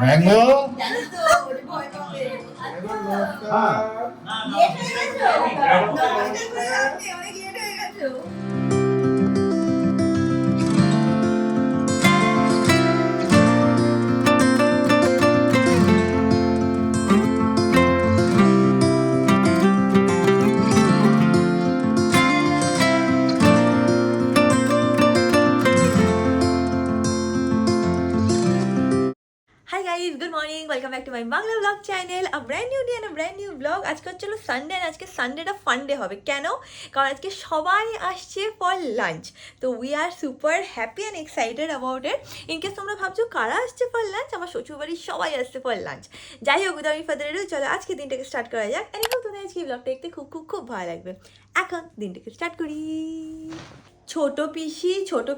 Mango Hi guys, good morning. Welcome back to my Bangla vlog channel. A brand new day and a brand new vlog. আজকে হচ্ছে Sunday আর আজকে সানডেটা fun day হবে। কেন? কারণ আজকে সবাই আসছে ফর লাঞ্চ। তো we are super happy and excited about it. ইনকেস তোমরা ভাবছো কারা আসছে ফর লাঞ্চ, আমার শ্বশুরবাড়ির সবাই আসছে ফর লাঞ্চ। যাই হোক, উইদাউট ফার্দার এডু চলো আজকে দিনটাকে স্টার্ট করা যাক। এন্ড হোপ তোমাদের আজকে ব্লগটা দেখতে খুব খুব খুব ভালো লাগবে। এখন দিনটাকে স্টার্ট করি। ছোট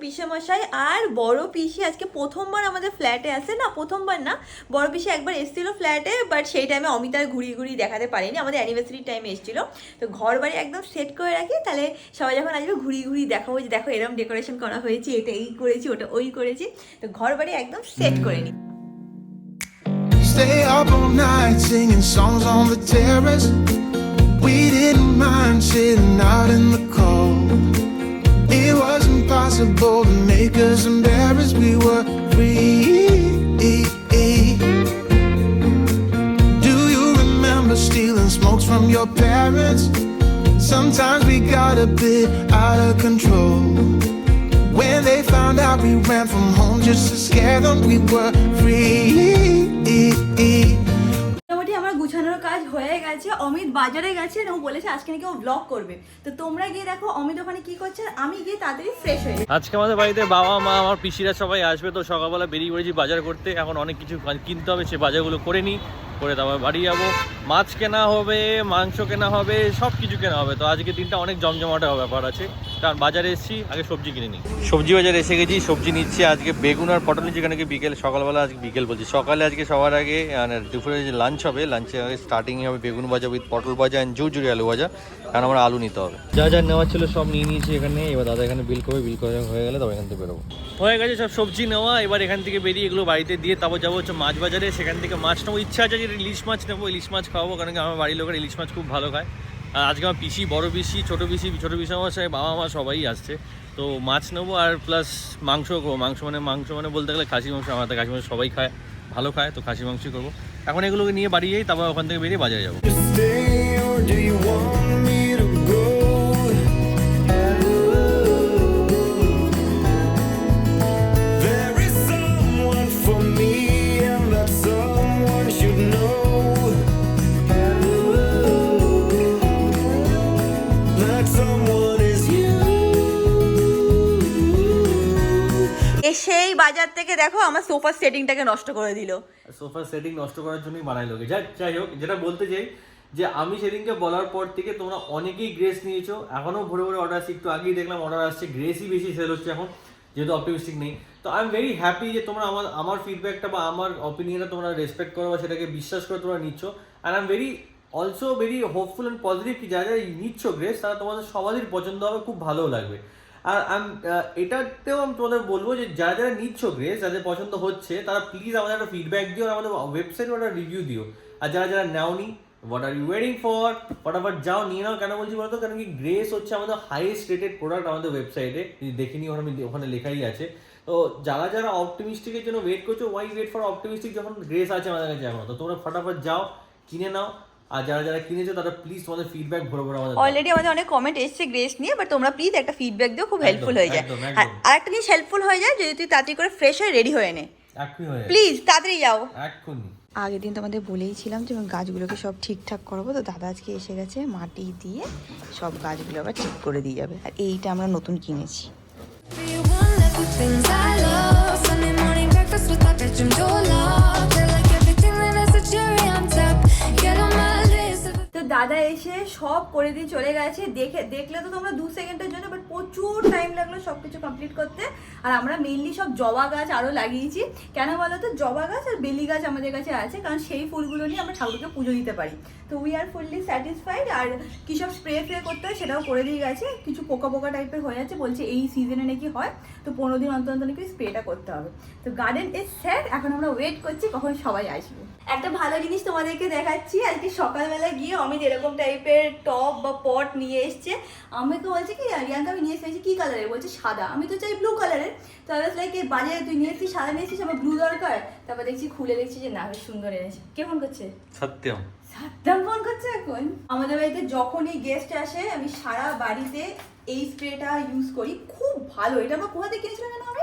পিসে মশাই আর বড় পিসি আজকে প্রথমবার আমাদের ফ্ল্যাটে আসে। না, প্রথমবার না, বড় পিসি একবার এসেছিল ফ্ল্যাটে, বাট সেই টাইমে অমিতার ঘুরিয়ে দেখাতে পারিনি। আমাদের অ্যানিভার্সারির টাইমে এসেছিল। তো ঘর বাড়ি একদম সেট করে রাখি, তাহলে সবাই যখন আসবে ঘুরিয়ে দেখাবো যে দেখো এরকম ডেকোরেশন করা হয়েছে, এটা এই করেছি, ওটা ওই করেছি। তো ঘর বাড়ি একদম সেট করে নিই। Stay up all night singing songs on the terrace. We didn't mind sitting out in the cold. It wasn't possible to make us embarrassed. We were free. Do you remember stealing smokes from your parents? Sometimes we got a bit out of control. When they found out we ran from home just to scare them, we were free. মোটামুটি আমার গুছানোর কাজ হয়ে গেছে। অমিত বাজারে গেছে, ও বলেছে আজকে নাকি ও ব্লগ করবে। তো তোমরা গিয়ে দেখো অমিত ওখানে কি করছে, আর আমি গিয়ে তাড়াতাড়ি ফ্রেশ হয়ে যাই। আজকে আমাদের বাড়িতে বাবা মা আমার পিসিরা সবাই আসবে, তো সকালবেলা বেরিয়ে পড়েছি বাজার করতে। এখন অনেক কিছু কিনতে হবে, সে বাজারগুলো করে নিই, করে তারপর বাড়ি যাবো। মাছ কেনা হবে, মাংস কেনা হবে, সব কিছু কেনা হবে। তো আজকে দিনটা অনেক জমজমাটা ব্যাপার আছে, কারণ বাজারে এসেছি, আগে সবজি কিনে নিই। সবজি বাজারে এসে গেছি, সবজি নিচ্ছি। আজকে বেগুন আর পটল নিচ্ছি, এখানে বিকেল সকালবেলা, আজকে বিকেল বলছি সকালে। আজকে সবার আগে মানে দুপুরে যে লাঞ্চ হবে, লাঞ্চে আগে স্টার্টিংয়ে হবে বেগুন ভাজা উইথ পটল ভাজা অ্যান্ড ঝুরঝুরি আলু ভাজা, কারণ আমার আলু নিতে হবে। যা যা নেওয়ার ছিল সব নিয়ে নিয়েছি এখানে। এবার দাদা এখানে বিল করবে, বিল করে হয়ে গেলে তবে এখান থেকে বেরোবো। হয়ে গেছে সব সবজি নেওয়া। এবার এখান থেকে বেরিয়ে এগুলো বাড়িতে দিয়ে তারপর যাবো হচ্ছে মাছ বাজারে, সেখান থেকে মাছ নেবো। ইচ্ছা আছে যে ইলিশ মাছ নেবো, ইলিশ মাছ খাওয়াবো, কারণ কি আমার বাড়ির লোকের ইলিশ মাছ খুব ভালো খায়। আর আজকে আমার পিসি, বড় পিসি, ছোটো পিসি আমার সাথে বাবা মা সবাই আসছে। তো মাছ নেবো আর প্লাস মাংস করবো। মাংস মানে বলতে গেলে খাসি মাংস, আমাদের খাসি মাংস সবাই খায়, ভালো খায়, তো খাসি মাংসই করবো। এখন এগুলোকে নিয়ে বাড়ি যাই, তারপর ওখান থেকে বেরিয়ে বাজারে যাবো। সেই বাজার থেকে দেখো আমার সোফার সেটিংটাকে নষ্ট করে দিল। সোফার সেটিং নষ্ট করার জন্যই বানাই লোকে। যাই হোক, যেটা বলতে চাই যে আমি সেদিনকে বলার পর থেকে তোমরা অনেকেই গ্রেস নিয়েছো, এখনও ভরে অর্ডার আসছে। একটু আগেই দেখলাম অর্ডার আসছে, গ্রেসই বেশি সেল হচ্ছে এখন, যেহেতু অপটিমিস্টিক নেই। তো আই এম ভেরি হ্যাপি যে তোমরা আমার ফিডব্যাকটা বা আমার অপিনিয়নটা তোমরা রেসপেক্ট করো বা সেটাকে বিশ্বাস করে তোমরা নিচ্ছ। আর I am also very hopeful and positive কি যারা নিচ্ছ গ্রেস, তারা তোমাদের সবারই পছন্দ হবে, খুব ভালো লাগবে। আর এটাতেও আমি তোমাদের বলবো যে যারা নিচ্ছ গ্রেস, যাদের পছন্দ হচ্ছে, তারা প্লিজ আমাদের একটা ফিডব্যাক দিও, আর আমাদের ওয়েবসাইটে একটা রিভিউ দিও। আর যারা নাওনি, what are you waiting for, ফটাফট যাও নিয়ে নাও। কেন বলছি বলতো, কারণ কি গ্রেস হচ্ছে আমাদের হাইয়েস্ট রেটেড প্রোডাক্ট আমাদের ওয়েবসাইটে, যদি দেখে নিও ওখানে লেখাই আছে। তো যারা অপটিমিস্টিকের জন্য ওয়েট করছো, ওয়াই ওয়েট ফর অপটিমিস্টিক, যখন গ্রেস আছে আমাদের কাছে এখন, তো তোমরা ফটাফট যাও কিনে নাও। আর যারা কিনেছো তারা প্লিজ তোমাদের ফিডব্যাক ভরে আমাদের। অলরেডি আমাদের অনেক কমেন্ট এসেছে গ্রেস নিয়ে, বাট তোমরা প্লিজ একটা ফিডব্যাক দিও, খুব হেল্পফুল হয়ে যায়। আর একটা জিনিস হেল্পফুল হয়ে যায়, যদি তুই তাড়াতাড়ি করে ফ্রেশ হয়ে রেডি হয়ে নে, প্লিজ তাড়াতাড়ি যাও। আগের দিন তোমাদের বলেইছিলাম যে গাছগুলোকে সব ঠিকঠাক করবো। তো দাদা আজকে এসে গেছে, মাটি দিয়ে সব গাছগুলো আবার ঠিক করে দিয়ে যাবে। আর এইটা আমরা নতুন কিনেছি। তো দাদা এসে সব করে দিয়ে চলে গেছে। দেখলে তো তোমরা 2 সেকেন্ডের জন্য, বাট প্রচুর টাইম লাগলো সব কিছু কমপ্লিট করতে। আর আমরা মেইনলি সব জবা গাছ আরও লাগিয়েছি। কেন বলো তো, জবা গাছ আর বেলি গাছ আমাদের কাছে আছে, কারণ সেই ফুলগুলো নিয়ে আমরা ঠাকুরকে পুজো দিতে পারি। তো উই আর ফুললি স্যাটিসফাইড। আর কী সব স্প্রে করতে হয় সেটাও করে দিয়ে গেছে। কিছু পোকা পোকা টাইপের হয়ে যাচ্ছে, বলছে এই সিজনে নাকি হয়, তো 15 দিন অন্তর অন্তর নাকি স্প্রেটা করতে হবে। তো গার্ডেন ইজ সেট, এখন আমরা ওয়েট করছি কখন সবাই আসবে। একটা ভালো জিনিস তোমাদেরকে দেখাচ্ছি। আজকে সকালবেলা গিয়ে অমিত এরকম টাইপের টব বা পট নিয়ে এসছে। আমাকে বলছে কি রিয়াঙ্কা আমি নিয়ে এসেছি কি কালারের, বলছে সাদা। আমি তো চাই ব্লু কালারের। তো আমি লাইক এই বাজারে তুই নিয়ে এসেছিস সাদা নিয়ে এসেছিস, আমার ব্লু দরকার। তারপর দেখছি খুলে দেখছি যে না, বেশ সুন্দর এনেছে। কে ফোন করছে? সত্যম। সাদ্দাম ফোন করছে এখন। আমাদের বাড়িতে যখনই গেস্ট আসে আমি সারা বাড়িতে এই স্প্রেটা ইউজ করি, খুব ভালো। এটা আমরা কোথা থেকে কিনেছিলাম জানো? আমি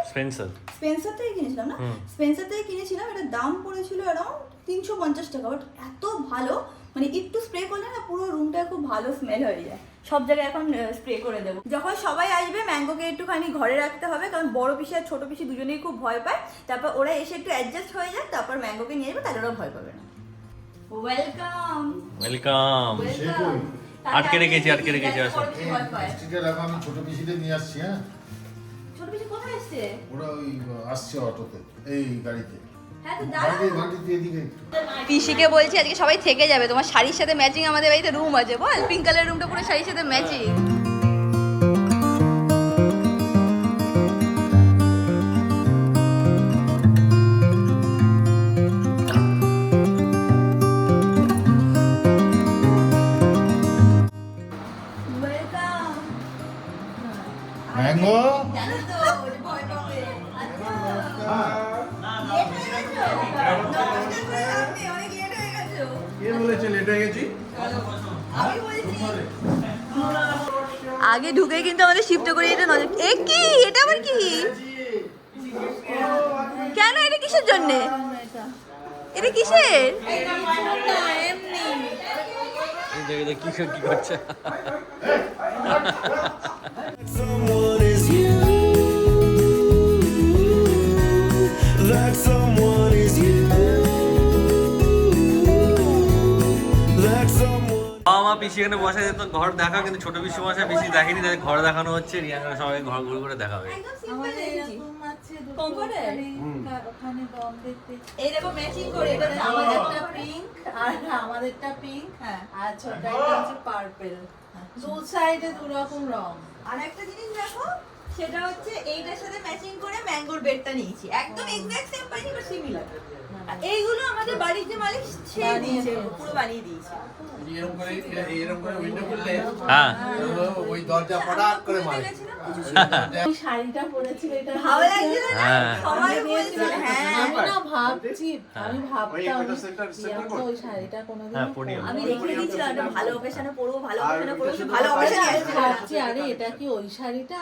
স্পেন্সার থেকে কিনেছিলাম না, স্পেন্সার থেকে কিনেছিলাম। এটার দাম পড়েছিল অ্যারাউন্ড 350 টাকা। বাট এত ভালো, মানে একটু স্প্রে করলে না পুরো রুমটা খুব ভালো স্মেল হয়ে যায়। সব জায়গায় এখন স্প্রে করে দেবো। যখন সবাই আসবে ম্যাঙ্গোকে একটুখানি ঘরে রাখতে হবে, কারণ বড় পিসি আর ছোট পিসি দুজনেই খুব ভয় পায়। তারপর ওরা এসে একটু অ্যাডজাস্ট হয়ে যায়, তারপর ম্যাঙ্গোকে নিয়ে যাবে, তাহলে ওরা ভয় পাবে না। Welcome welcome. আটকে রেখেছি আসো। মিষ্টিটা রাখো, আমি ছোট পিসিতে নিয়ে আসছি। হ্যাঁ, ছোট পিসি কোথায় আসছে? ওরা ওই আসছে অটোতে, এই গাড়িতে। হ্যাঁ তো দাঁড়াও। মাটিতে এদিকে পিসিকে বলছি আজকে সবাই থেকে যাবে, তোমার শাড়ির সাথে ম্যাচিং আমাদের বাড়িতে রুম আছে, বল পিঙ্ক কালারের রুমটা পুরো শাড়ির সাথে ম্যাচিং। ম্যাঙ্গো। জানো তো যে ভয় পাবে। আচ্ছা নমস্কার করে আপনি অনেক লেট হয়ে গেছো। কে বলেছে লেট হয়ে গেছি? আমি বলছি আগে ঢুকে কিন্তু আমাদের শিফট করে এটা নজর। এ কি এটা আবার কি? কেন এটা কিসের জন্য? এটা কিসের? এমনি কি করছে? Someone is you. That someone is you. That someone. বাবা মা পিসি এখানে বসে যেত ঘর দেখা, কিন্তু ছোট পিসি মশাই বেশি দেখেনি, তাদের ঘর দেখানো হচ্ছে। রিয়াঙ্কা সবাই ঘর ঘুরে ঘুরে দেখাবে। একদম সিম্পল রেখেছি। Comfortable comfortable. ওখানে দম দেখতে এই দেখো ম্যাচিং করে এটা আমাদেরটা পিঙ্ক আর আমাদেরটা পিঙ্ক হ্যাঁ। আর ছোটটা হচ্ছে পার্পল। দু সাইডে দু রকম রং। আর একটা জিনিস দেখো, সেটা হচ্ছে এইটার সাথে ম্যাচিং করে ম্যাঙ্গোর বেডটা নিয়েছি। একদম এক্সাক্ট সেম পাইনি, বাট সিমিলার। এইগুলো আমাদের বাড়ির যে মালিক সে দিয়েছে, পুরো বানিয়ে দিয়েছে। এরকম করে উইন্ডো খুললে হ্যাঁ, ওই দরজা পড়াক করে মারে। ওই শাড়িটা পরেছিল এটা ভালো লাগছিল না? হ্যাঁ। সবাই বলছিল হ্যাঁ। আমি না ভাবছি আমি ভাবতাম ওই সেন্টার প্রিয়াঙ্কা ওই শাড়িটা কোনোদিন হ্যাঁ, পরিও। আমি রেখে দিয়েছিলাম একটা ভালো অকেশনে পরবো, ভালো অকেশনে পরবো, সে ভালো অকেশনে আমি আসছিল না। ভাবছি আরে এটা কি ওই শাড়িটা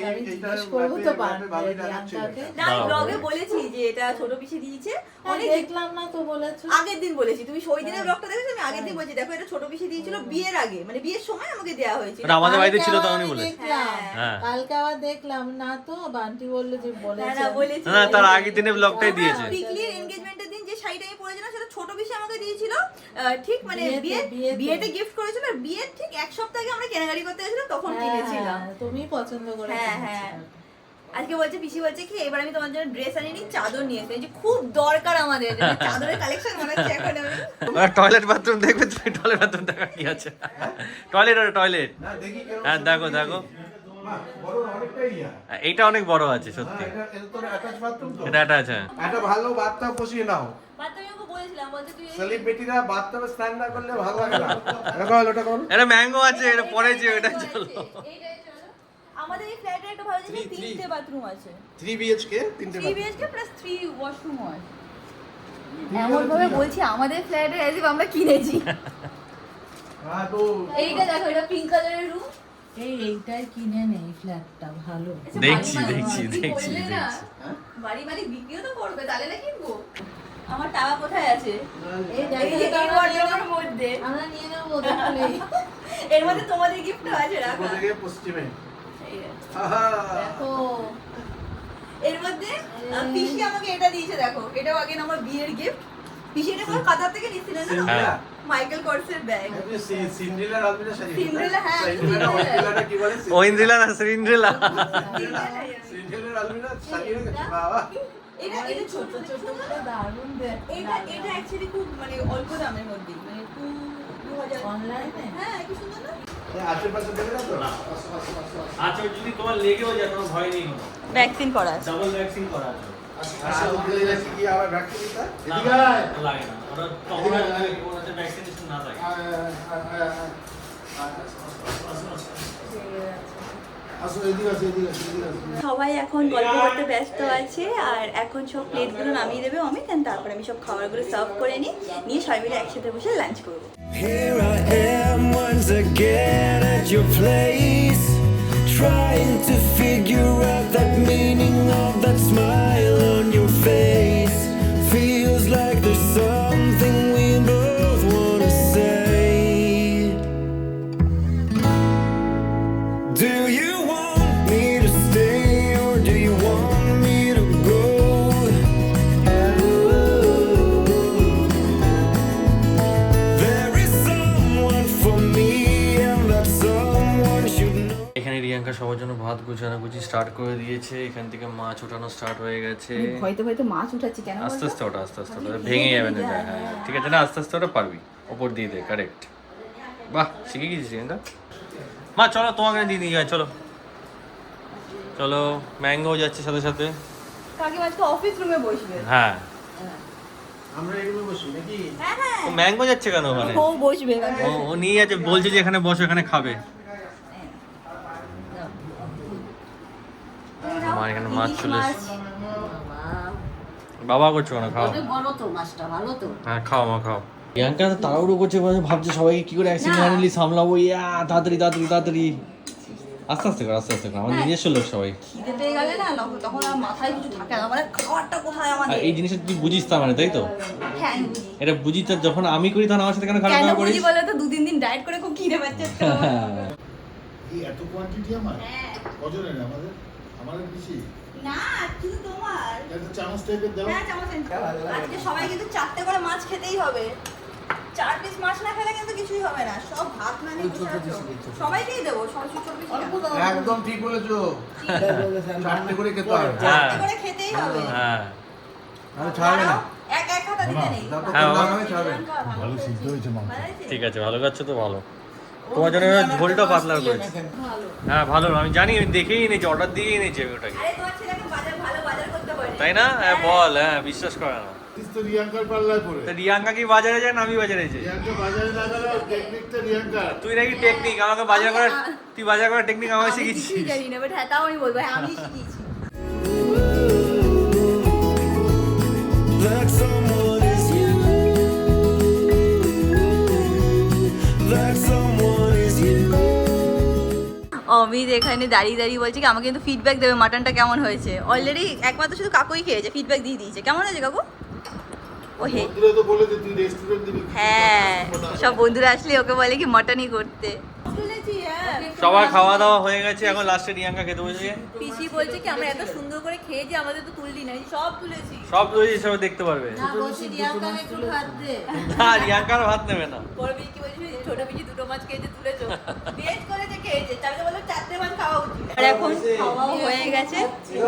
আমি জিজ্ঞেস করবো তো প্রিয়াঙ্কাকে। না আমি ব্লগে বলেছি যে এটা ছোট পিসি দিয়েছে। অনেক দেখলাম না তো বলেছো আগের দিন বলেছি, তুমি ওই দিনের ব্লগটা দেখেছো? আমি আগের দিন বলছি দেখো এটা ছোট পিসি দিয়েছিল বিয়ের আগে, মানে বিয়ের সময় আমাকে দেওয়া হয়েছিল। ওটা আমাদের বাড়িতে ছিল কালকে তখনই আবার বলে। দেখলাম। হ্যাঁ। কালকে আবার দেখলাম না তো বান্টি বললো যে না বলেছে না বলেছি। না তার আগের দিনে ব্লগটাই দিয়েছে। পিকলির এনগেজমেন্টের দিন যে শাড়িটা আমি পরেছিলাম সেটা ছোট পিসি আমাকে দিয়েছিল। ঠিক মানে বিয়েতে। বিয়েতে গিফট করেছিল। আর বিয়ের ঠিক এক সপ্তাহ আগে আমরা কেনাকাটি করতে গেছিলাম, তখন কিনেছিলাম। তুমি পছন্দ করে হ্যাঁ হ্যাঁ। আজকে বলছে পিসি বলছে কি এবার আমি তোমার জন্য ড্রেস আনিনি, চাদর নিয়ে এসেছি। খুব দরকার আমাদের চাদরের কালেকশন মনে হচ্ছে এখন আমি। টয়লেট বাথরুম দেখবে তুমি? টয়লেট বাথরুম দেখা কি আছে? টয়লেট আর টয়লেট। না দেখি কেমন। হ্যাঁ দেখো দেখো, বড় অনেকটাই ইয়া। এইটা অনেক বড় আছে সত্যি। এটা তোর অ্যাটাচ বাথরুম তো। এটা একটা আছে। একটা ভালো বাথটাব বসিয়ে নাও। বাদ আমি ওকে বলেছিলাম, বলছে তুই সেলিব্রিটিরা বাথটাবে স্নান না করলে ভালো লাগে না। দেখো ওটা করো। এটা ম্যাঙ্গো আছে, এটা পরেছে, এটা চলো। এইটাই চলো। আমাদের এই ফ্ল্যাটে একটা ভালো জিনিস, তিনটে বাথরুম আছে। 3 BHK তিনটে 3 BHK প্লাস 3 ওয়াশরুমও আছে। এমন ভাবে বলছি আমাদের ফ্ল্যাটে এজ ইফ আমরা কিনেছি। হ্যাঁ তো এইটা দেখো, এটা পিঙ্ক কালারের রুম। এইটাই কিনে নেই ফ্ল্যাটটা ভালো। দেখছি দেখছি। বাড়ি বাড়ি বিক্রিও তো করবে, তাহলে না কিনবো। আমার টাকা কোথায় আছে? এই এই যে এই ওয়ার্ডরোবের মধ্যে। আমরা নিয়ে নেবো দেখলেই। এর মধ্যে তোমাদের গিফটও আছে রাখা। থেকে পশ্চিমে। এই দেখো। আহা। দেখো এর মধ্যে পিসি আমাকে এটা দিয়েছে, দেখো এটাও আগে আমার বিয়ের গিফট। পিসি এটা কোনো কাতার থেকে নিচ্ছিলেন না? হ্যাঁ। Michael কর্সের bag. সিন্ড্রেলার আলমিরা শাড়ি। সিন্ড্রেলা, হ্যাঁ, সিন্ড্রেলা, ওয়াইন্ড্রেলাটা কি বলে? ঐন্দ্রিলা না সিন্ড্রেলা। সিন্ড্রেলার আলমিরা শাড়ি রেখেছে, বাবা। এটা ছোট ছোট ছোট করে দারুণ দেখতে এটা অ্যাকচুয়ালি খুব মানে অল্প দামের মধ্যে, মানে 2000। অনলাইনে হ্যাঁ, কি সুন্দর না? আশেপাশে দেবে না তো? আচ্ছা যদি তোমার লেগেও যায় তোমার ভয় নেই, ভ্যাকসিন করা আছে। ডাবল ভ্যাকসিন করা আছে। আচ্ছা, ওগুলো যাচ্ছে কি আবার ভ্যাকসিন দিতে? এদিকে আয়। লাগে না, ওরা তখন ওনাতে ভ্যাকসিনেশন না থাকে। সবাই এখন গল্প করতে ব্যস্ত আছে, আর এখন সব প্লেটগুলো নামিয়ে দেবে অমিত, and তারপরে আমি সব খাবারগুলো সার্ভ করে নিয়ে সবাই মিলে একসাথে বসে লাঞ্চ করবো। Here I am once again at your place, trying to figure out that meaning of that smile on your face. Feels like there's something we both wanna say. Do you want me to stay or do you want me to go? There is someone for me and that someone should know. এখানে রিয়াঙ্কা সবার জন্য ভাত গুছানোগুছি start করে দিয়েছে, এখান থেকে মাছ ওঠানো start হয়ে গেছে। হয়তো হয়তো মাছ উঠাচ্ছি কেন আস্তে আস্তে ওটা ভেঙে যাবে না, হ্যাঁ ঠিক আছে না, আস্তে আস্তে ওটা পারবি, ওপর দিয়ে দে, কারেক্ট। বাহ, শিখে গেছিস রিয়াঙ্কা। মা চলো তোমাকে দিয়ে দিয়ে যায়, চলো চলো। ম্যাঙ্গো যাচ্ছে সাথে সাথে। কাকিমা আজকে অফিস রুমে বসবে। হ্যাঁ, আমরা এগুলো বসি নাকি? হ্যাঁ হ্যাঁ, তো ম্যাঙ্গো যাচ্ছে কেন ওখানে? ও বসবে। ও নিয়ে যাচ্ছে, বলছে যে এখানে বসো, এখানে খাবে। আমার এখানে মাছ চলে এসেছে। বাবা করছো কেন? খাও। বড় তো মাছটা ভালো তো। হ্যাঁ খাও মা, খাও। প্রিয়াঙ্কা তাড়াহুড়ো করছে, ভাবছে সবাইকে কি করে অ্যাক্সিডেন্টালি সামলাবো। ইয়া তাড়াতাড়ি তাড়াতাড়ি তাড়াতাড়ি, আস্তে আস্তে কর, আস্তে আস্তে কর। আমার নিজস্ব লোক সবাই। খিদে পেয়ে গেলে না তখন আর মাথায় কিছু থাকে না, মানে খাবারটা কোথায় আর আমাদের। এই জিনিসটা তুই বুঝিস তার মানে, তাই তো? হ্যাঁ আমি বুঝি। এটা বুঝি, তো যখন আমি করি তখন আমার সাথে কেন খারাপ কেন ব্যবহার করিস? বুঝি বলে তো 2-3 দিন ডায়েট করে খুব খিদে পাচ্ছে আজকে আমার। এই এত কোয়ান্টিটি আমার হ্যাঁ। কজনের আমাদের বেশি না, শুধু তোমার। একটা চামচ টাইপের দাও। হ্যাঁ, চামচ এনে দাও। আজকে সবাই কিন্তু 4টে করে মাছ খেতেই হবে। 4 পিস মাছ না খেলে কিন্তু কিছুই হবে না। সব ভাত না নিয়ে বসে আছো। সবাইকেই দেবো, সবাই ছোট পিস না। একদম ঠিক বলেছো, চারটে করে খেতে হবে। 4টে করে খেতেই হবে। হ্যাঁ আমি ছাড়বে না, এক হাতা দিতে নেই। যতক্ষণ হ্যাঁ, না হবে ছাড়বে না। ভালো সিদ্ধ হয়েছে মাংস। ঠিক আছে, ভালো কাচ্ছ তো ভালো। তোমার জন্য ঝোলটা পাতলা করেছি। হ্যাঁ ভালো, আমি জানি, আমি দেখেই এনেছি, অর্ডার দিয়েই এনেছি আমি ওটাকে, আরে তোমার ছেলেকে ভালো বাজার করতে পারে। তাই না? হ্যাঁ বল, হ্যাঁ বিশ্বাস করে না। তো রিয়াঙ্কার পাল্লায় পড়ে। তা রিয়াঙ্কা কি বাজারে যায় না আমি বাজারে যাই? রিয়াঙ্কা বাজারে না গেলেও টেকনিকটা রিয়াঙ্কার। তুই নাকি টেকনিক আমাকে বাজার করার, তুই বাজার করার টেকনিক আমাকে শিখিয়েছিস। কিছুই জানি না, বাট হ্যাঁ তাও আমি বলবো, হ্যাঁ আমি শিখিয়েছি। That someone is you. That someone is you. Amit এখানে দাঁড়িয়ে দাঁড়িয়ে বলছে কি আমাকে কিন্তু ফিডব্যাক দেবে মাটনটা কেমন হয়েছে। অলরেডি একমাত্র শুধু কাকুই খেয়েছে, ফিডব্যাক দিয়ে দিয়েছে। কেমন হয়েছে কাকু? ও হে, বন্ধুরা তো বলে যে তুই রেস্টুরেন্ট দিবি। হ্যাঁ সব বন্ধুরা আসলে ওকে বলে কি মটনই করতে। সবার খাওয়া দাওয়া হয়ে গেছে, এখন লাস্টে রিয়াঙ্কা খেতে বসেছে। পিসি বলছে কি আমরা এত সুন্দর করে খেয়েছি, আমাদের তো তুললি না। সব তুলেছি, সব রয়েছে, সব দেখতে পারবে। না বলছি রিয়াঙ্কাকে একটু ভাত দে। না রিয়াঙ্কার ভাত নেবে না। বড় পিসি কি বলছে ছোট পিসি 2টো মাছ খেয়েছে, তুলেছো। বেশ করেছে, খেয়েছে। তাহলে বলো 4টে মাছ খাওয়া উচিত। আর এখন খাওয়াও হয়ে গেছে,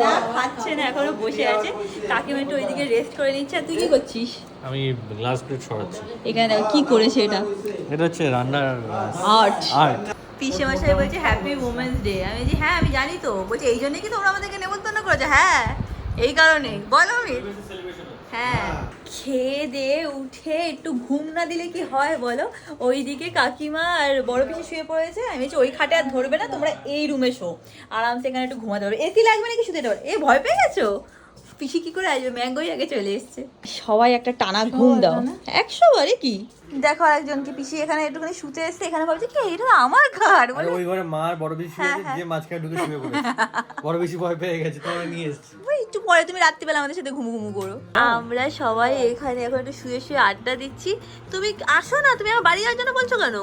না খাচ্ছে না, এখনো বসে আছে। কাকিমা একটু ওইদিকে রেস্ট করে নিচ্ছে। আর তুই কি করছিস? আমি গ্লাস প্লেট সরাচ্ছি। এখানে কি করেছে এটা? এটা হচ্ছে রান্নার আর্ট। আর্ট। পিসে মশাই বলছে হ্যাপি উমেন্স ডে। আমি বলছি হ্যাঁ আমি জানি তো। বলছে এই জন্যই কি তোমরা আমাদেরকে নেমন্তন্ন করেছো? হ্যাঁ এই কারণে। বলো অমিত। হ্যাঁ, খেয়ে দিয়ে উঠে একটু ঘুম না দিলে কি হয় বলো? ওইদিকে কাকিমা আর বড় পিসি শুয়ে পড়েছে। আমি বলছি ওই খাটে আর ধরবে না, তোমরা এই রুমে শো, আরামসে এখানে একটু ঘুমাতে পারবে। এসি লাগবে নাকি শুতে পারবে? এ ভয় পেয়ে গেছো? পিসি কি করে আসবে? ম্যাঙ্গোই আগে চলে এসছে। সবাই একটা টানা ঘুম দাও। 100 বারে কি দেখো একজনকে পিসি এখানে একটুখানি শুতে এসছে, এখানে ভাবছে কি এটা আমার ঘর বলে। ওই ঘরে মা আর বড় বেশি শুয়ে আছে, যে মাঝখানে ঢুকে শুয়ে পড়েছে। বড় বেশি ভয় পেয়ে গেছে, তোমরা নিয়ে এসেছি। ওই একটু পরে তুমি রাত্রিবেলা আমাদের সাথে ঘুমু করো। আমরা সবাই এখানে এখন একটু শুয়ে শুয়ে আড্ডা দিচ্ছি। তুমি আসো না, তুমি আমার বাড়ি যাওয়ার জন্য বলছো কেন?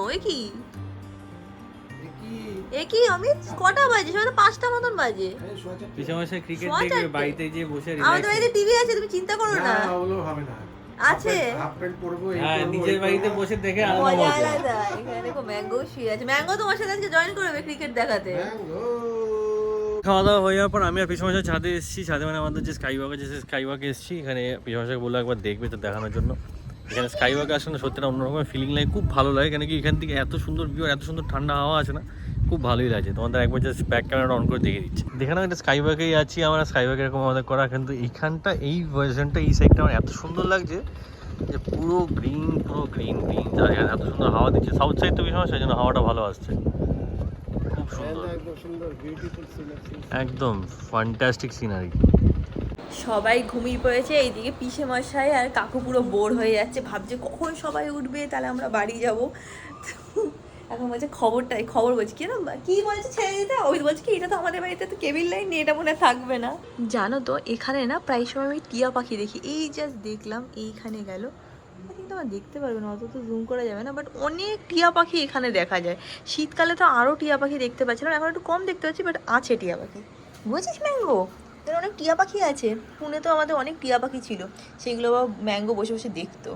এ কি অমিত, কটা বাজে? সবাই তো 5টা মতন বাজে। পিছামশাই ক্রিকেট সোয়া দেখবে, চারটে। বাড়িতে যে বসে আমাদের বাড়িতে টিভি আছে, তুমি চিন্তা করো না। না ওগুলো হবে না। আছে হাফ প্যান্ট পরবো এই হ্যাঁ পরবো, নিজের ওই বাড়িতে পরবো। বসে দেখে আলাদা মজা মজা। আলাদা। এখানে দেখো ম্যাঙ্গো শুয়ে আছে। ম্যাঙ্গো তোমার সাথে আজকে জয়েন করবে ক্রিকেট দেখাতে। ম্যাঙ্গো। খাওয়া দাওয়া হয়ে যাওয়ার পর আমি আর পিসমশাই ছাদে এসেছি। ছাদে মানে আমাদের যে স্কাই ওয়াক আছে সেই স্কাই ওয়াকে এসেছি। এখানে পিসমশাই বললো একবার দেখবে তো দেখানোর জন্য। এখানে স্কাই ওয়াকে আসলে সত্যি না অন্যরকম ফিলিং লাগে, খুব ভালো লাগে। কেন কি এখান থেকে এত সুন্দর ভিউ আর এত সুন্দর ঠান্ডা হাওয়া আছে না, খুব ভালোই লাগছে। তোমাদের একবার জাস্ট ব্যাক ক্যামেরাটা অন করে দেখে দিচ্ছি। দেখে না, এটা স্কাই ওয়াকেই আছি আমরা, স্কাই ওয়াক এরকম আমাদের করা, কিন্তু এইখানটা এই ভার্সনটা এই সাইডটা আমার এত সুন্দর লাগছে যে পুরো গ্রিন গ্রিন জায়গা, এত সুন্দর হাওয়া দিচ্ছে। সাউথ সাইড তো বিষয় সেই জন্য হাওয়াটা ভালো আসছে, খুব সুন্দর, একদম সুন্দর বিউটিফুল সিনারি। একদম ফ্যান্টাস্টিক সিনারি। সবাই ঘুমিয়ে পড়েছে, এইদিকে পিসে মশাই আর কাকু পুরো বোর হয়ে যাচ্ছে, ভাবছে কখন সবাই উঠবে তাহলে আমরা বাড়ি যাব। এখন বলছে খবর বলছি কি না, কি বলছে ছেড়ে দিতে, ওই বলছে কি এটা তো আমাদের বাড়িতে তো কেবিল লাইন নেই, এটা মনে হয় থাকবে না। জানো তো এখানে না প্রায় সময় আমি টিয়া পাখি দেখি, এই জাস্ট দেখলাম এইখানে গেল, কিন্তু আমার দেখতে পারবে না, অত তো জুম করা যাবে না, বাট অনেক টিয়া পাখি এখানে দেখা যায়। শীতকালে তো আরও টিয়া পাখি দেখতে পাচ্ছিলাম, এখন একটু কম দেখতে পাচ্ছি, বাট আছে টিয়া পাখি। বুঝেছিস ম্যাঙ্গো, এখানে অনেক টিয়া পাখি আছে। পুনে তো আমাদের অনেক টিয়া পাখি ছিল, সেগুলো বা ম্যাঙ্গো বসে বসে দেখতো।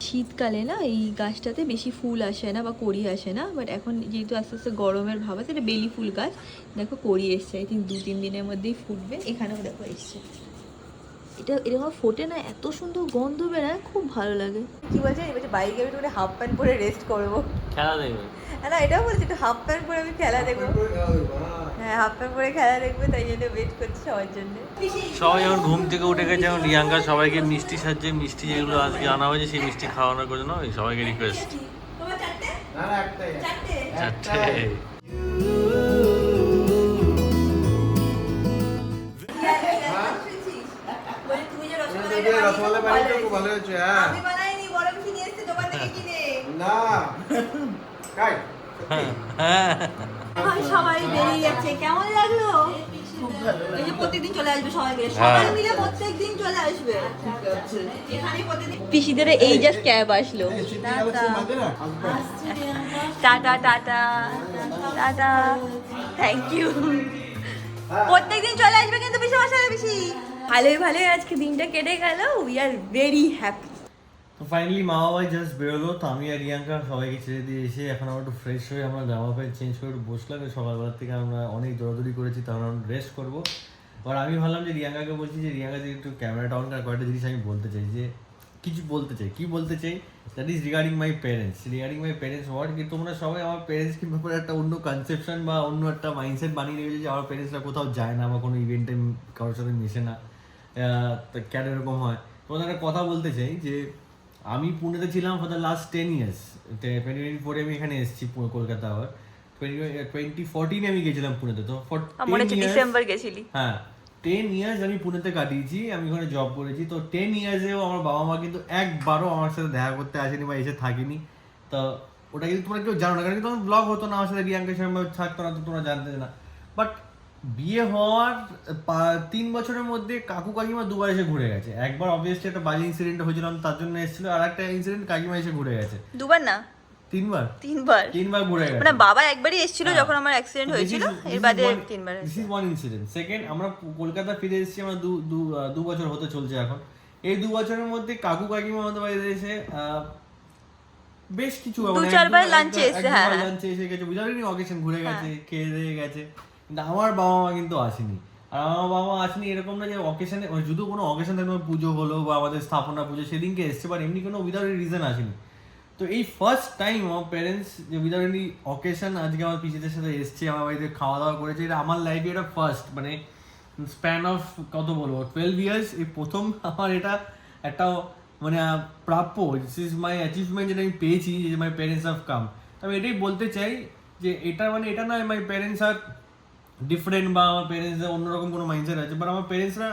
শীতকালে না এই গাছটাতে বেশি ফুল আসে না বা কড়ি আসে না, বাট এখন যেহেতু আস্তে আস্তে গরমের ভাব আছে, এটা বেলি ফুল গাছ, দেখো কড়ি এসছে, আই থিঙ্ক 2-3 দিনের মধ্যেই ফুটবে। এখানেও দেখো এসছে, এটা এরকম ফোটে না, এত সুন্দর গন্ধ বেরোয়, খুব ভালো লাগে। কি বলছে এবার বাইরে গিয়ে একটু হাফ প্যান্ট পরে রেস্ট করবো, খেলা দেখবে? না এটাও বলছি একটু হাফ প্যান্ট পরে আমি খেলা দেখবো। হ্যাঁ হাফ প্যান্ট পরে খেলা দেখবে, তাই জন্য ওয়েট করছি সবার জন্য। সবাই এখন ঘুম থেকে উঠে গেছে, এখন রিয়াঙ্কা সবাইকে মিষ্টি সাহায্যে, মিষ্টি যেগুলো আজকে আনা হয়েছে সেই মিষ্টি খাওয়ানোর জন্য সবাইকে রিকোয়েস্ট। তোমার চারটে? না না একটাই। চারটে? চারটে। রসমালাই বানিয়েছো, খুব ভালো হয়েছে। হ্যাঁ আমি বানাইনি, বড় পিসি নিয়ে এসেছে দোকান থেকে কিনে। না কাই এখন সবাই বেরিয়ে যাচ্ছে, কেমন লাগলো? এই যে প্রত্যেকদিন চলে আসবে সবাই মিলে, সবাই মিলে প্রত্যেকদিন চলে আসবে। পিসিদের এই জাস্ট ক্যাব আসলো। Tata tata tata, thank you. প্রত্যেকদিন চলে আসবে কিন্তু পিসি মশাই পিসি। ভালোই আজকে দিনটা কেটে গেল, উই আর ভেরি হ্যাপি। তো ফাইনালি মা বাবাই জাস্ট বেরোলো, তো আমি আর রিয়াঙ্কা সবাইকে ছেড়ে দিয়ে এসে এখন আমরা একটু ফ্রেশ হয়ে আমরা জামা প্যান্ট চেঞ্জ করে একটু বসলাম। সকালবেলা থেকে আমরা অনেক দৌড়াদৌড়ি করেছি, তখন আমরা রেস্ট করবো। আর আমি ভাবলাম যে রিয়াঙ্কাকে বলছি যে রিয়াঙ্কা যদি একটু ক্যামেরাটা অন করে কয়েকটা জিনিস আমি বলতে চাই, যে কিছু বলতে চাই। কি বলতে চাই? That is regarding my parents. Word কি তোমরা সবাই আমার প্যারেন্টসকে ব্যাপারে একটা অন্য কনসেপশন বা অন্য একটা মাইন্ডসেট বানিয়ে রেখেছে যে আমার প্যারেন্টসরা কোথাও যায় না বা কোনো ইভেন্টে কারোর সাথে মেশে না, কেন এরকম হয়। তোমাদের একটা কথা বলতে চাই যে আমি পুনেতে ছিলাম ফর দ্য লাস্ট 10 years। 2024 আমি এখানে এসেছি কলকাতা, আবার 2014 আমি গেছিলাম পুনেতে। তো ফর 10 years ডিসেম্বর গেছিলি? হ্যাঁ 10 years আমি পুনেতে কাটিয়েছি, আমি ওখানে জব করেছি। তো 10 years-এও আমার বাবা মা কিন্তু একবারও আমার সাথে দেখা করতে আসেনি বা এসে থাকিনি। তো ওটা কিন্তু তোমরা কেউ জানো না, কারণ তোমার ব্লগ হতো না, আমার সাথে রিয়াঙ্কের সঙ্গে থাকতো না, তো তোমরা জানতে না। বাট বিয়ে হওয়ার 3 বছরের মধ্যে কাকু কাকিমা দুবার এসে ঘুরে গেছে। একবার অবভিয়াসলি একটা বাজে ইনসিডেন্ট হয়েছিল, তার জন্য এসেছিল, আর একটা ইনসিডেন্ট কাকিমা এসে ঘুরে গেছে। দুবার না, তিনবার ঘুরে গেছে। মানে বাবা একবারই এসেছিল যখন আমার অ্যাক্সিডেন্ট হয়েছিল, এর বাদে 3বার। This is one incident. Second, আমরা কলকাতা ফিরে এসেছি, আমরা 2 বছর হতে চলছে এখন। এই 2 বছরের মধ্যে কাকু কাকিমা আমাদের বাড়িতে এসে বেশ কিছু 2-4 লাঞ্চে এসে, হ্যাঁ লাঞ্চে এসে গেছে, বুঝালি অকেশন ঘুরে গেছে, খেয়ে দিয়ে গেছে। কিন্তু আমার বাবা মা কিন্তু আসেনি। আর আমার বাবা মা আসেনি এরকম না যে অকেশনে, যদি কোনো অকেশন থাকে, পুজো হলো বা আমাদের স্থাপনা পুজো, সেদিনকে এসছে, বাট এমনি কোনো উইদাউট এনি রিজন আসেনি। তো এই ফার্স্ট টাইম আমার প্যারেন্টস যে উইদাউট এনি অকেশন আজকে আমার পিসিদের সাথে এসছে, আমার বাড়িতে খাওয়া দাওয়া করেছে। এটা আমার লাইফে এটা ফার্স্ট, মানে স্প্যান অফ কত বলবো 12 years এই প্রথম আমার এটা একটা মানে প্রাপ্য, দিস ইজ মাই অ্যাচিভমেন্ট, যেটা আমি পেয়েছি, যে মাই প্যারেন্টস হ্যাভ কাম। আমি এটাই বলতে চাই যে এটা মানে এটা নয় মাই প্যারেন্টস আর ডিফারেন্ট বা আমার প্যারেন্টসদের অন্যরকম কোনো মাইন্ডসেট আছে, বাট আমার প্যারেন্টসরা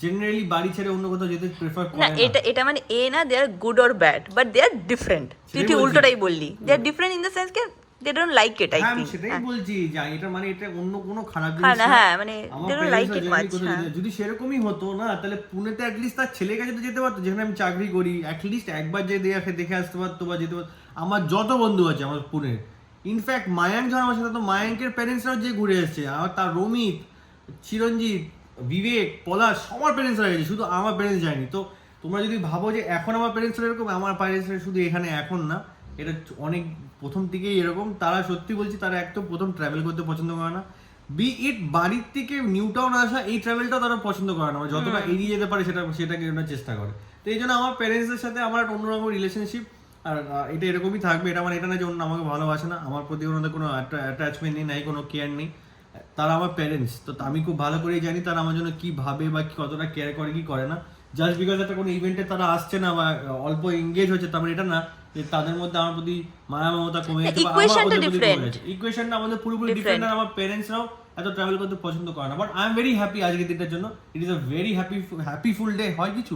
জেনারেলি বাড়ি ছেড়ে অন্য কোথাও যেতে প্রেফার করে না। না। এটা মানে এ না, they are good or bad, but they are different. তুই উল্টোটাই বললি, they are different in the sense কে they don't like it, I হ্যাঁ আমি থিংক। সেটাই বলছি যে এটা মানে এটা অন্য কোনো খারাপ হ্যাঁ জিনিস না। হ্যাঁ, মানে আমার they don't like it much. parents যদি সেরকমই হতো না, তাহলে পুনেতে অ্যাটলিস্ট তার ছেলের কাছে তো যেতে পারতো, যেখানে আমি চাকরি করি, অ্যাটলিস্ট একবার যে দেখে আসতে পারতো বা যেতে পারতো। আমার যত বন্ধু আছে আমার পুনের, ইনফ্যাক্ট মায়াঙ্ক যখন আমার সাথে, তো মায়াঙ্কের প্যারেন্টসরাও যে ঘুরে এসছে, আমার তার রমিত, চিরঞ্জিত, বিবেক, পলাশ, সবার প্যারেন্টসরা গেছে, শুধু আমার প্যারেন্টস যায়নি। তো তোমরা যদি ভাবো যে এখন আমার প্যারেন্টসরা এরকম, আমার প্যারেন্টসরা শুধু এখানে এখন না, এটা অনেক প্রথম থেকেই এরকম। তারা সত্যি বলছি, তারা একদম প্রথম ট্রাভেল করতে পছন্দ করে না, বি ইট বাড়ির থেকে নিউ টাউন আসা, এই ট্রাভেলটা তারা পছন্দ করে না, যতটা এড়িয়ে যেতে পারে সেটাকে ওরা চেষ্টা করে। তো এই জন্য আমার প্যারেন্টসদের সাথে আমার একটা অন্যরকম রিলেশনশিপ, আর এটা এরকমই থাকবে। এটা মানে এটা না যে অন্য আমাকে ভালোবাসে না, আমার প্রতি ওনাদের কোনো অ্যাটাচমেন্ট নেই, কোনো কেয়ার নেই। তারা আমার প্যারেন্টস, তো আমি খুব ভালো করেই জানি তারা আমার জন্য কি ভাবে বা কতটা কেয়ার করে কি করে না। জাস্ট বিকজ একটা কোনো ইভেন্টে তারা আসছে না বা অল্প এঙ্গেজ হচ্ছে, তার মানে এটা না যে তাদের মধ্যে আমার প্রতি মায়া মমতা কমে গেছে বা আমার ওদের প্রতি কমে গেছে। ইকুয়েশনটা আমাদের পুরোপুরি ডিফারেন্ট, আর আমার প্যারেন্টসরাও এত ট্রাভেল করতে পছন্দ করে না। But I am very happy আজকের দিনটার জন্য। It is a very happyful day. হয় কিছু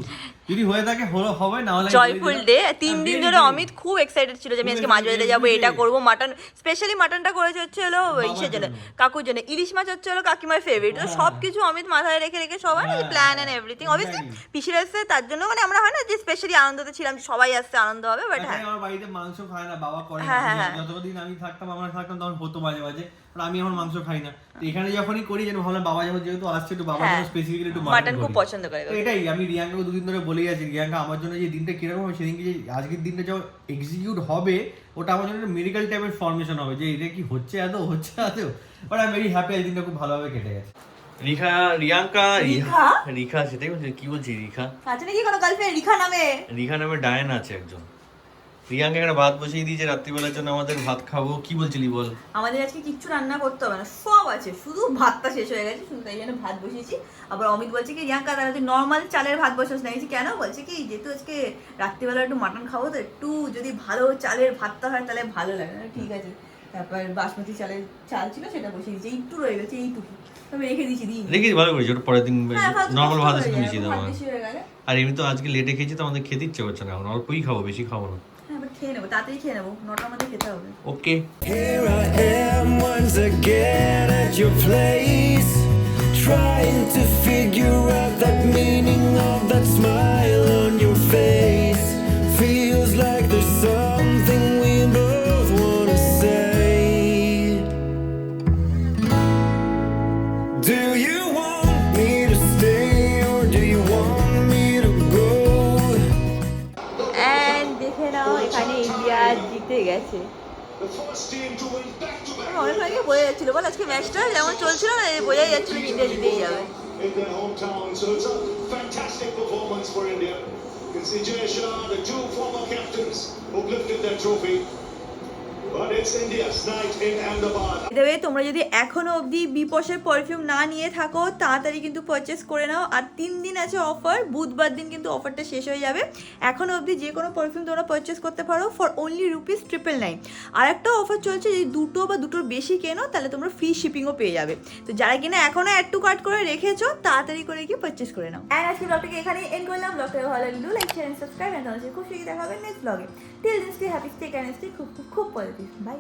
যদি হয়ে থাকে হবে, না হলে জয়ফুল ডে। 3 দিন ধরে অমিত খুব এক্সাইটেড ছিল যে আমি আজকে মাছ বাজারে যাবো, এটা করবো। মাটন, স্পেশালি মাটনটা করেছে হচ্ছে হলো ইসের জন্য, কাকুর জন্য। ইলিশ মাছ হচ্ছে হলো কাকিমার ফেভারিট। তো সবকিছু অমিত মাথায় রেখে সবাই প্ল্যান এন্ড এভরিথিং। অবভিয়াসলি পিসিরা এসে তার জন্য, মানে আমরা হয় না যে স্পেশালি আনন্দতে ছিলাম, সবাই আসছে আনন্দ হবে। বাট হ্যাঁ, আমার বাড়িতে মাংস খায় না, বাবা করে না। যতদিন আমি থাকতাম, আমরা থাকতাম তখন হতো মাঝে মাঝে, আর আমি এখন মাংস খাই না। তো এখানে যখনই করি যেন ভাবলাম বাবা যখন যেহেতু আসছে, একটু বাবা যেন স্পেসিফিক্যালি একটু মাটন খুব পছন্দ করে। এটাই আমি রিয়াঙ্কাকে দুদিন ধরে বলেই আছি, রিয়াঙ্কা আমার জন্য যে দিনটা কিরকম হবে, সেদিনকে যে আজকের দিনটা যখন এক্সিকিউট হবে, ওটা আমার জন্য মেডিকেল টাইপের ফর্মেশন হবে যে এটা কি হচ্ছে এত। But I am very happy, এই দিনটা খুব ভালোভাবে কেটে গেছে। রিখা সেটাই বলছি, কি বলছি রিখা আছে নাকি কোনো গার্লফ্রেন্ড রিখা নামে ডায়না আছে একজন। রিয়াঙ্কা এখানে ভাত বসিয়ে দিয়েছে রাত্রিবেলার জন্য, আমাদের ভাত খাবো। কি বলছিলি বল? আমাদের আজকে কিচ্ছু রান্না করতে হবে না, সব আছে, শুধু ভাতটা শেষ হয়ে গেছে, শুধু তাই জন্য ভাত বসিয়েছি। আবার অমিত বলছে কি রিয়াঙ্কা তারা তুই নর্মাল চালের ভাত বসাস না। কেন? বলছে কি যেহেতু আজকে রাত্রিবেলা একটু মাটন খাবো, তো একটু যদি ভালো চালের ভাতটা হয় তাহলে ভালো লাগে। ঠিক আছে, তারপর বাসমতি চালের চাল ছিল সেটা বসিয়ে দিয়েছি, একটু রয়ে গেছে এইটুকু, তবে রেখে দিয়েছি। রেখেছি ভালো করেছি, ওটা পরের দিন নর্মাল ভাত এসে মিশিয়ে দেবো। বেশি হয়ে গেলে, আর এমনি তো আজকে লেটে খেয়েছি, তো আমাদের খেতে ইচ্ছে করছে না, এখন অল্পই খাবো, বেশি খাবো না। খেয়ে নেবো, তাড়াতাড়ি খেয়ে নেবো, 9টার মধ্যে খেতে হবে। ওকে, Here I am once again at your place, trying to figure out that meaning of that smile on your face. Feels like there's something we both wanna say. Do you want me to stay or do you want me to go? And দেখে নাও এখানে India জিতে গেছে। অনেক আগে বোঝা যাচ্ছিল বল, আজকে ম্যাচটা যেমন চলছিল না, বোঝাই যাচ্ছিল যে ইন্ডিয়া জিতেই যাবে। In their hometown, so it's a fantastic performance for India. You can see Jay Shah, the two former captains who lifted their trophy. But it's India's night in Ahmedabad. তবে তোমরা যদি এখনো অবধি বিপসের পারফিউম না নিয়ে থাকো, তাড়াতাড়ি কিন্তু পারচেস করে নাও। আর 3 দিন আছে অফার, বুধবার দিন কিন্তু অফারটা শেষ হয়ে যাবে। এখনো অবধি যে কোনো পারফিউম তোমরা পারচেস করতে পারো ফর অনলি ₹999। আর একটা অফার চলছে, যদি দুটো বা দুটোর বেশি কেনো তাহলে তোমরা ফ্রি শিপিংও পেয়ে যাবে। তো যারা কিনা এখনো অ্যাড টু কার্ট করে রেখেছো, তাড়াতাড়ি করে গিয়ে পারচেস করে নাও। অ্যান্ড আজকে ব্লগটাকে এখানেই এন্ড করলাম। ব্লগটা ভালো লাগলে like share and subscribe, and তোমাদের খুব শীঘ্রই দেখা হবে নেক্সট ব্লগে। Till then stay happy, stay calm, stay খুব খুব খুব পজিটিভ। বাই।